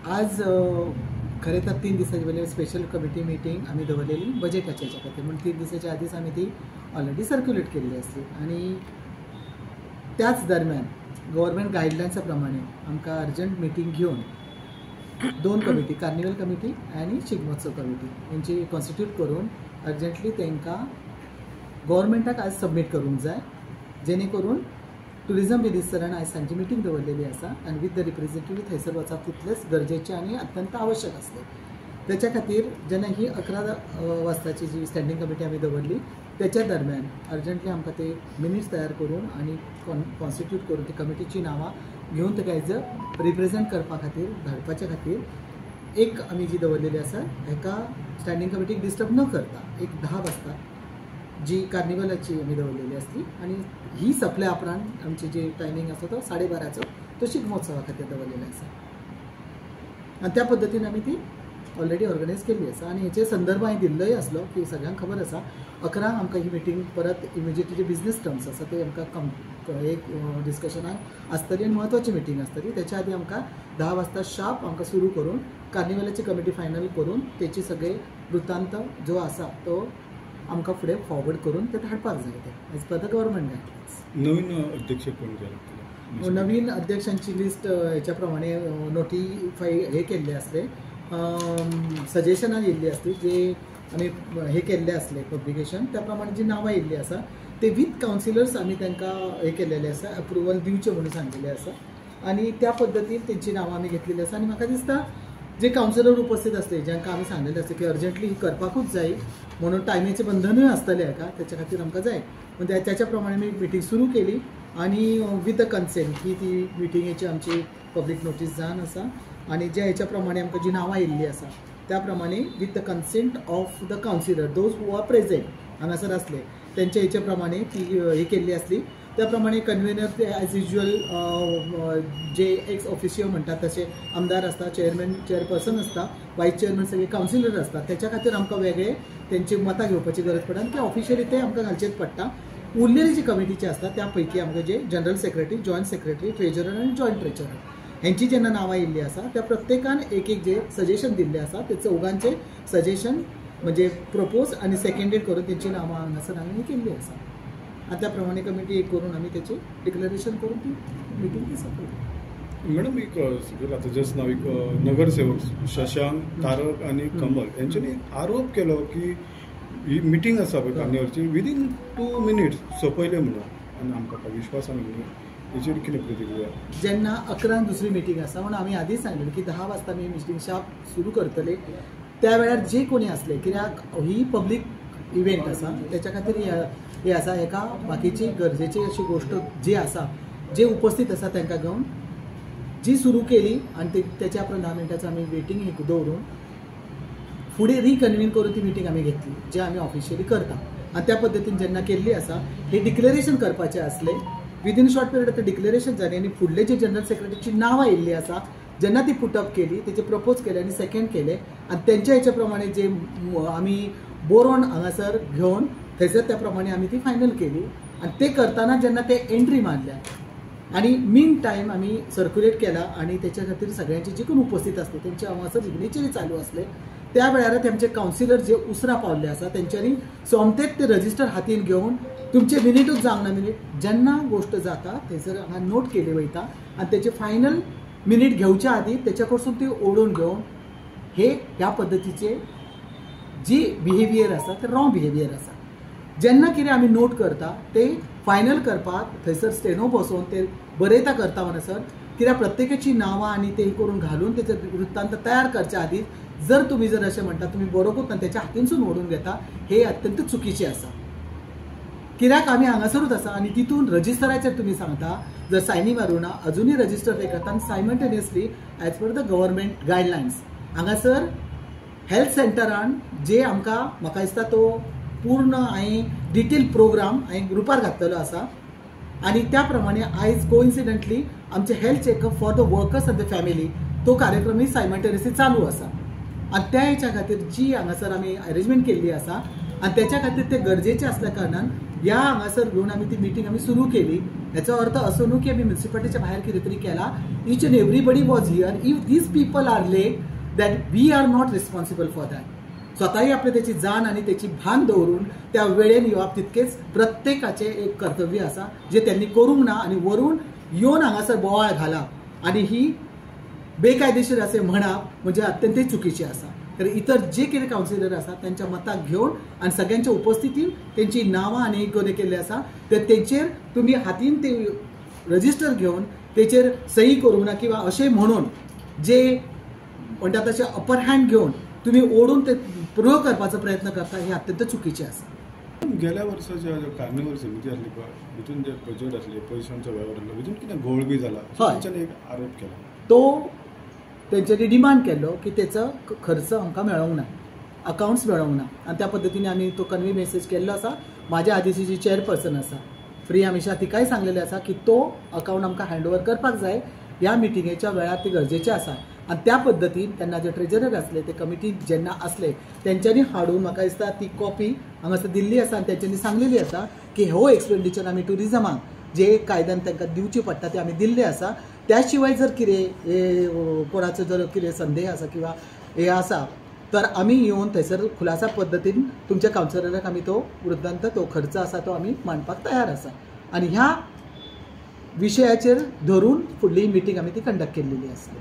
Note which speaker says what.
Speaker 1: आज खरें तर 3 दिसांची वेळेर स्पेशल कमिटी मिटींग आमी दवरलेली बजेटाच्या हेच्या खातीर म्हणून 3 दिसाच्या आदींच आमी ती ऑलरेडी सर्क्युलेट केल्ली आसली आणि त्याच दरम्यान गव्हर्मेंट गायडलायन्सा प्रमाणे आमकां अर्जंट मिटींग घेवन 2 कमिटी कार्निवल कमिटी आनी शिगमोत्सव कमिटी हेंची कॉन्स्टिट्यूट करून अर्जंटली तांकां गव्हर्मेंटाक आज सबमीट करूंक जाय, जेणे करून टुरिझम मिनिस्टरान आज सांची मिटींग दवरलेली आसा आनी विथ द रिप्रेझेंटेटिव्ह थंयसर वचप तितलेंच गरजेचें आनी अत्यंत आवश्यक आसलें. त्याच्या खातीर जेन्ना ही 11 वाजताची जी स्टँडींग कमिटी आमी दवरली त्याच्या दरम्यान अर्जंटली आमकां ते मिनिट्स तयार करून आनी कॉन्स्टिट्यूट करून ती कमिटीची नांवां घेवन ताका एज अ रिप्रेझेंट करपा खातीर धाडपाच्या खातीर एक आमी जी दवरलेली आसा हेका स्टँडींग कमिटीक डिस्टर्ब न करता एक 10 वाजता जी कार्निवलाची आमी दवरलेली आसली आनी ही सपल्या उपरांत आमची जी टायमींग आसा तो 12:30चो तो शिगमोत्सवा खातीर दवरलेलो आसा आनी त्या पद्दतीन आमी ती ऑलरेडी ऑर्गनायज केल्ली आसा आनी हेचे संदर्भ हांवें दिल्लोय आसलो की सगळ्यांक खबर आसा 11 आमकां ही मिटींग परत इमिजिएटली जे बिझनेस टर्म्स आसा ते आमकां एक डिस्कशनाक आसतली आनी म्हत्वाची मिटींग आसतली. त्याच्या आदी आमकां 10 वाजता शार्प आमकां सुरू करून कार्निवलाची कमिटी फायनल करून तेची सगळे वृत्तांत जो आसा तो आमकां फुडें फॉरवर्ड करून ते धाडपाक जाय ते as per the government guidelines.
Speaker 2: नवीन अध्यक्ष कोण जाय?
Speaker 1: नवीन अध्यक्षांची लिस्ट हेच्या प्रमाणे नोटिफाय हे केल्ले आसले, सजेशनां येयल्ली आसली जे आमी हे केल्ले आसले पब्लिकेशन त्या प्रमाणे जी नांवां येयल्ली आसा ते विथ कावन्सिलर्स आमी तांकां हे केल्लेले आसा अप्रुवल दिवचें म्हणून सांगिल्लें आसा आनी त्या पद्दतीन तेंची नांवां आमी घेतलेली आसा आनी म्हाका दिसता जे कावन्सिलर उपस्थित आसले जांकां आमी सांगलेलें आसलें की अर्जंटली ही करपाकूच जाय म्हणून टायमीचें बंधनूय आसतलें हाका त्याच्या खातीर आमकां जाय म्हणजे त्याच्या प्रमाणे आमी मिटींग सुरू केली आनी विथ द कन्सेंट ही ती मिटिंगेची आमची पब्लीक नोटीस जावन आसा आनी ज्या हेच्या प्रमाणे आमकां जी नांवां येयल्लीं आसा त्या प्रमाणे with the consent of the councillor those who are present हांगासर आसले त्यांच्या हेच्या प्रमाणे ती ही केल्ली आसली. त्या प्रमाणे कन्व्हेनर ते एज युजल जे एक्स ऑफिशियो म्हणटात तसे आमदार आसता, चेअरमॅन चेअरपर्सन आसता, वायस चेअरमॅन सगळे कावन्सिलर आसतात. त्याच्या खातीर आमकां वेगळे त्यांची मतां घेवपाची गरज पडटा आनी ते ऑफिशियली ते आमकां घालचेच पडटा. उरलेली जी कमिटीची आसता त्या पैकी आमकां जे general secretary, joint secretary, treasurer आनी जॉयंट ट्रेजरर हेंची जेन्ना नांवां येयल्लीं आसा त्या प्रत्येकान एक एक जे सजेशन दिल्लें आसा ते चौगांचे सजेशन म्हणजे प्रपोज आनी सेकंडेड करून तेंची नांवां हांगासर आमी केल्लीं आसा आनी त्या प्रमाणे कमिटी एक करून आमी तेचे डिक्लरेशन करून ती मिटींग ती सोंपली.
Speaker 2: मॅडम एक आता जस्ट नाव एक नगरसेवक शशांक, तारक आणि कमल यांच्यानी आरोप केलो की ही मिटींग आसा पळय कार्निवलची विदीन 2 मिनिट्स सोंपयले म्हणून आनी आमकां विश्वासान हेचेर कितें प्रतिक्रिया?
Speaker 1: जेन्ना 11 दुसरी मिटींग आसा म्हणून आमी आदींच सांगलेलें की 10 वाजता आमी मिटींग शार्प सुरू करतले त्या वेळार जे कोणी आसले कित्याक ही पब्लीक इव्हेंट आसा त्याच्या खातीर हे आसा हेका बाकीची गरजेची अशी गोष्ट जी आसा जे उपस्थित आसा तांकां घेवन जी सुरू केली आनी त्याच्या उपरांत 10 मिनटांचो आमी वेटींग एक दवरून फुडें रिकन्वीन करून ती मिटींग आमी घेतली जे आमी ऑफिशियली करता आनी त्या पद्दतीन जेन्ना केल्ली आसा हे डिक्लेरेशन करपाचें आसलें विदीन शॉर्ट पिरियड आतां डिक्लेरेशन जालें आनी फुडले जे जनरल सेक्रेटरीची नांवां येयल्लीं आसा जेन्ना ती पुटअप केली तेचे प्रपोज केले आनी सेकंड केले आनी तेंच्या हेच्या प्रमाणे जे आमी बोरोवन हांगासर घेवन थंयसर त्या प्रमाणे आमी ती फायनल केली आनी ते करतना जेन्ना ते एंट्री मारल्या आनी मीन टायम आमी सर्क्युलेट केला आनी त्याच्या खातीर सगळ्यांचे जे कोण उपस्थित आसले तेंचे हांगासर सिग्नेचरी चालू आसले त्या वेळार तेंचे कावन्सिलर जे उसरा पावल्ले आसा तेंच्यांनी सोमतेच ते रजिस्टर हातीन घेवन तुमचे मिनिटूच जावंक ना मिनीट जेन्ना गोष्ट जाता थंयसर हांगा नोट केली वयता आनी तेचे फायनल मिनीट घेवच्या आदी तेच्या कडसून ती ओडून घेवन ह्या पद्दतीचे जी बिहेवियर आसा ते रॉंग बिहेवियर आसा. जेन्ना कितें आमी नोट करता ते फायनल करपाक थंयसर स्टेनो बसोवन ते बरयता करता म्हणसर कित्याक प्रत्येकाची नांवां आनी ते करून घालून तेचे वृत्तांत तयार करच्या आदी जर तुमी जर अशें म्हणटा तुमी बरोवपूच ना तेच्या हातीनसून ओडून घेता हे अत्यंत चुकीचें आसा. कित्याक आमी हांगासरूच आसा आनी तितून रजिस्टराचेर तुमी सांगता जर सायनी मारूना अजुनूय रजिस्टर पे करता आनी simultaneously age per the government guidelines हांगासर हेल्थ सेंटरान जे आमकां म्हाका दिसता तो पूर्ण हांवें डिटेल प्रोग्राम हांवें ग्रुपार घातलेलो आसा आनी त्या प्रमाणे आयज कोइन्सिडंटली आमचे health checkup for the workers end the family तो कार्यक्रमूय सायमल्टेनियसली चालू आसा आनी त्या हेच्या खातीर जी हांगासर आमी अरेंजमेंट केल्ली आसा आनी त्याच्या खातीर ते गरजेचे असल्या कारणान ह्या हांगासर घेवन आमी ती मिटींग आमी सुरू केली याचा अर्थ असो न्हू की आमी म्युन्सिपालिटीच्या भायर कितें तरी केला. Each and everybody was here. If these people are late that we are not responsible for that. स्वताही आपली त्याची जाण आणि त्याची भान दवरून त्या वेळेन येवप तितकेच प्रत्येकाचे एक कर्तव्य आसा जे त्यांनी करूंक ना. आणि वरून येवन हांगासर बोवाळ घालप आणि ही बेकायदेशीर असे म्हणप म्हणजे अत्यंत चुकीचे आसा. तर इतर जे कितें कावन्सिलर आसा त्यांच्या मताक घेवन आणि सगळ्यांच्या उपस्थितीन त्यांची नांवां आनी कितें केल्ली आसा तर तेंचेर तुमी हातीन ते रजिस्टर घेवन तेचेर सही करूंक ना किंवा अशें म्हणून जे म्हणटा तशें अपर हँड घेवन तुम्ही ओढून ते पूर्ण करपाचो प्रयत्न करता हे अत्यंत चुकीचे आसा.
Speaker 2: गेल्या वर्साच्या कार्निवल समिती आसली पळय भितून जे बजेट आसले पयशांचो व्यवहार आसलो भितून कितें घोळ बी जाला तांच्यानी एक आरोप केला.
Speaker 1: तो तेंच्यांनी डिमांड केल्लो की तेचो खर्च आमकां मेळोंक ना, अकाउंट्स मेळोंक ना. आणि त्या पद्दतीने आमी तो कन्वे मेसेज केल्लो आसा. म्हाज्या आधीची चेअरपर्सन आसा प्रिया हमेशा तिकाय सांगलेलें आसा की तो अकाउंट आमकां हँडओवर करपाक जाय. ह्या मिटिंगेच्या वेळार ते गरजेचें आसा. आणि त्या पद्दतीन तेन्ना जे ट्रेजरर आसले ते कमिटी जेन्ना आसले तेंच्यांनी हाडून म्हाका दिसता ती कॉपी हांगासर दिल्ली आसा. आनी तेंच्यांनी सांगलेली आसा की हो एक्सपेंडिचर आमी टुरिजमाक जे कायद्यान तांकां दिवचे पडटा ते आमी दिल्ले आसा. त्या शिवाय जर कितें कोणाचो जर कितें संदेह आसा किंवा हे आसा तर आमी येवन थंयसर खुलासा पद्दतीन तुमच्या कावन्सिलराक आमी तो वृत्तांत तो खर्च आसा तो आमी मांडपाक तयार आसा. आणि ह्या विशयाचेर धरून फुडली मिटींग आमी ती कंडक्ट केल्लेली आसली.